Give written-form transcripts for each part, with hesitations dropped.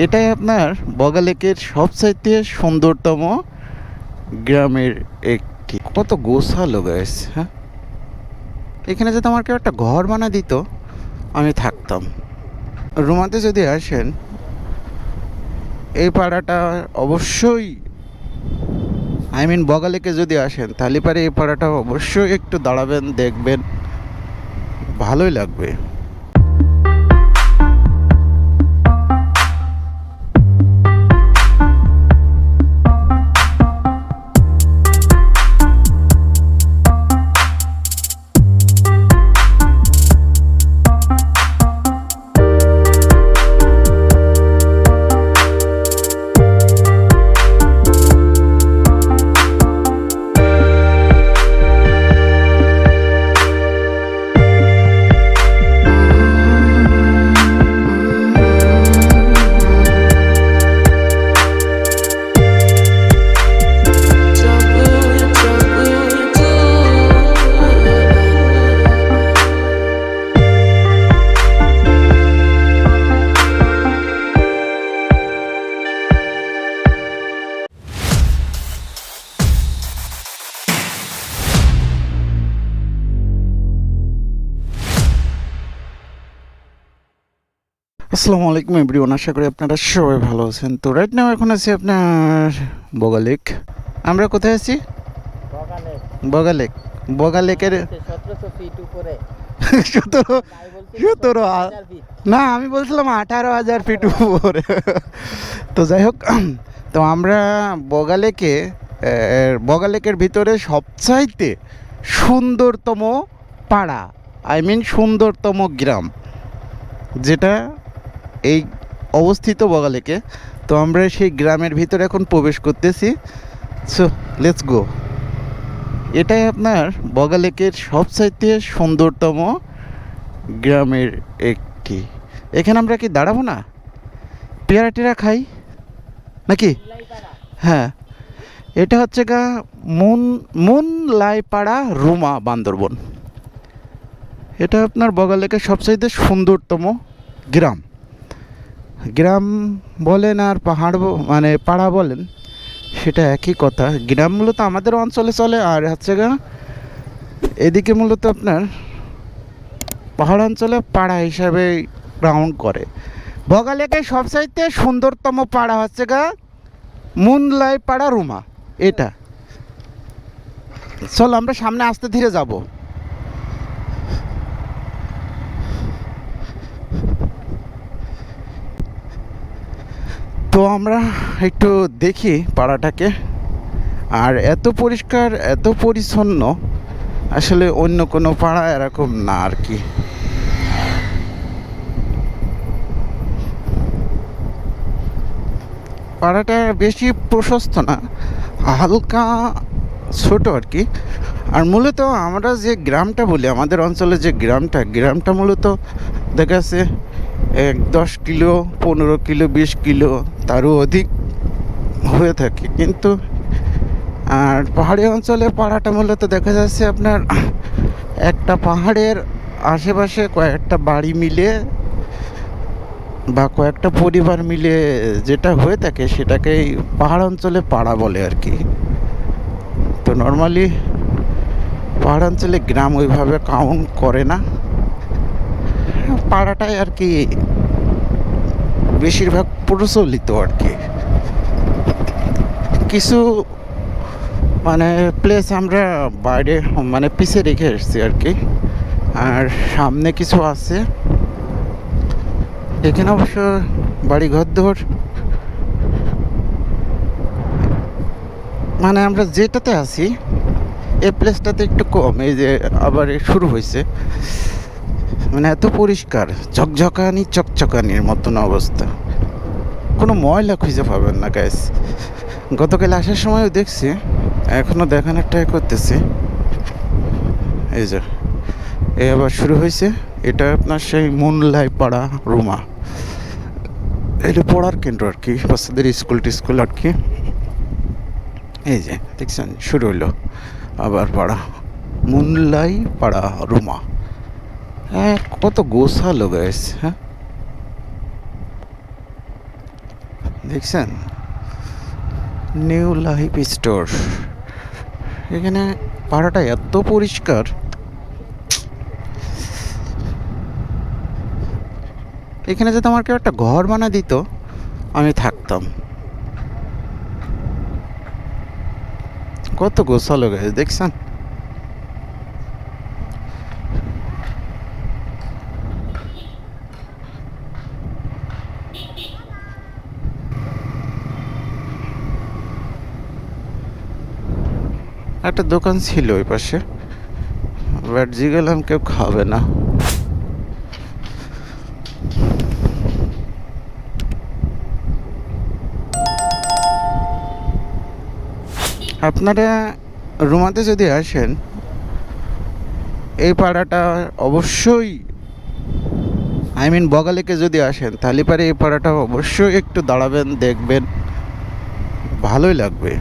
এটাই আপনার বগালেকের সবচাইতে সুন্দরতম গ্রামের একটি। কত গোছালো গাইস, হ্যাঁ। এখানে যদি আমার কেউ একটা ঘর বানা দিত আমি থাকতাম। রুমাতে যদি আসেন এই পাড়াটা অবশ্যই, বগালেকে যদি আসেন তাহলে পারে এই পাড়াটা অবশ্যই একটু দাঁড়াবেন, দেখবেন, ভালোই লাগবে। আসসালামু আলাইকুম এভরিওয়ান, আশা করি আপনারা সবাই ভালো আছেন। তো রাইট নাও এখন আছি আপনার বগালেক। আমরা কোথায় আছি? বগালেক। বগালেকের 17 17 না, আমি বলছিলাম 18,000 ফিট উপরে। তো যাই হোক, তো আমরা বগালেকের ভিতরে সবচাইতে সুন্দরতম পাড়া, সুন্দরতম গ্রাম যেটা এই অবস্থিত বগালেকে। তো আমরা সেই গ্রামের ভিতরে এখন প্রবেশ করতেছি। So let's go. এটাই আপনার বগালেকের সবচাইতে সুন্দরতম গ্রামের একটি। এখানে আমরা কি দাঁড়াবো না, পেয়ারা টেরা খাই নাকি? হ্যাঁ, এটা হচ্ছে মুনলাইপাড়া রুমা, বান্দরবন। এটা আপনার বগালেকের সবচাইতে সুন্দরতম গ্রাম। গ্রাম বলেন আর পাহাড় পাড়া বলেন, সেটা একই কথা। গ্রাম মূলত আমাদের অঞ্চলে চলে, আর হচ্ছে এদিকে মূলত আপনার পাহাড় অঞ্চলে পাড়া হিসাবে গ্রাউন্ড করে। বগালেকের সবচাইতে সুন্দরতম পাড়া হচ্ছে মুনলাইপাড়া রুমা। এটা চলো আমরা সামনে আস্তে ধীরে যাব। তো আমরা একটু দেখি পাড়াটাকে। আর এত পরিষ্কার, এত পরিচ্ছন্ন, আসলে অন্য কোনো পাড়া এরকম না আর কি। পাড়াটা বেশি প্রশস্ত না, হালকা ছোট আর কি। আর মূলত আমরা যে গ্রামটা বলি, আমাদের অঞ্চলে যে গ্রামটা মূলত দেখা যাচ্ছে 10 কিলো, 15 কিলো, 20 কিলো, তারও অধিক হয়ে থাকে। কিন্তু আর পাহাড়ি অঞ্চলে পাড়াটা মূলত দেখা যাচ্ছে আপনার একটা পাহাড়ের আশেপাশে কয়েকটা বাড়ি মিলে বা কয়েকটা পরিবার মিলে যেটা হয়ে থাকে সেটাকেই পাহাড় অঞ্চলে পাড়া বলে আর কি। তো নর্মালি পাহাড় অঞ্চলে গ্রাম ওইভাবে কাউন্ট করে না, পাড়াটাই আর কি বেশিরভাগ প্রচলিত আর কি। কিছু প্লেস আমরা বাইরে পিছিয়ে রেখে এসেছি আর কি। আর সামনে কিছু আছে, এখানে অবশ্য বাড়ি ঘর দর আমরা যেটাতে আছি এই প্লেসটাতে একটু কম। এই যে আবার শুরু হয়েছে, এত পরিষ্কার, চকচকানির মতন অবস্থা, কোনো ময়লা খুঁজে পাবেন না গাইস। গতকাল আসার সময়ও দেখছি, এখনও দেখানোর ট্রাই করতেছি। এই যে আবার শুরু হয়েছে। এটা আপনার সেই মুনলাইপাড়া রুমা, এটা পড়ার কেন্দ্র আর কি, বাচ্চাদের স্কুল আর কি। এই যে দেখছেন শুরু হইলো আবার পাড়া, মুনলাইপাড়া রুমা। হ্যাঁ, কত গোছালো গাইস। হ্যাঁ, দেখছেন, নিউ লাইফ স্টোর। এখানে পাড়াটা এত পরিষ্কার, এখানে যদি আমার কেউ একটা ঘর বানা দিত আমি থাকতাম। কত গোছালো গেছে দেখছেন। একটা দোকান ছিল ওই পাশে, বাট জিগেলাম কেউ খাবে না। আপনারা রুমাতে যদি আসেন এই পাড়াটা অবশ্যই, বগালেকে যদি আসেন তাহলে পারে এই পাড়াটা অবশ্যই একটু দাঁড়াবেন, দেখবেন, ভালোই লাগবে।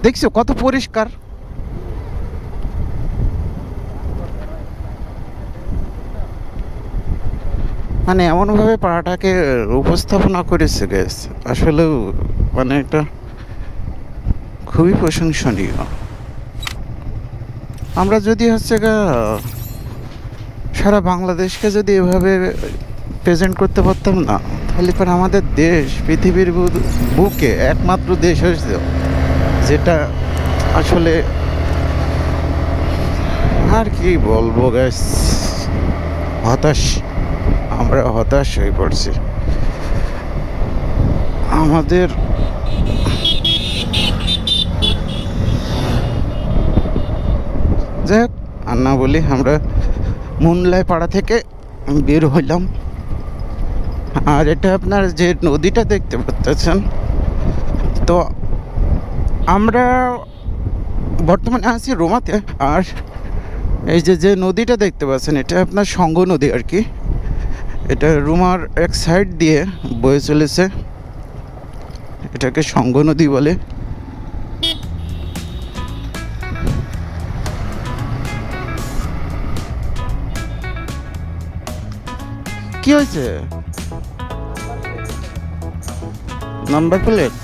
দেখছো কত পরিষ্কার। মানে এমনভাবে পাড়াটাকে উপস্থাপনা করেছে গ্যাস, আসলেও মানে এটা খুবই প্রশংসনীয়। আমরা যদি সারা বাংলাদেশকে যদি এভাবে প্রেজেন্ট করতে পারতাম না, তাহলে পর আমাদের দেশ পৃথিবীর বুকে একমাত্র দেশ হয়েছে যেটা আসলে, আর কি বলবো গ্যাস, আমরা হতাশ হয়ে পড়ছি। আমাদের যাই হোক, আর না বলি, আমরা মুনলাই পাড়া থেকে বের হইলাম। আর এটা আপনার যে নদীটা দেখতে পাচ্ছেন, তো আমরা বর্তমানে আছি রোমাতে। আর এই যে নদীটা দেখতে পাচ্ছেন এটা আপনার সঙ্গ নদী আর কি। এটা রুমার এক সাইড দিয়ে বয়ে চলেছে, এটাকে সঙ্গ নদী বলে। কি হয়েছে? Number plate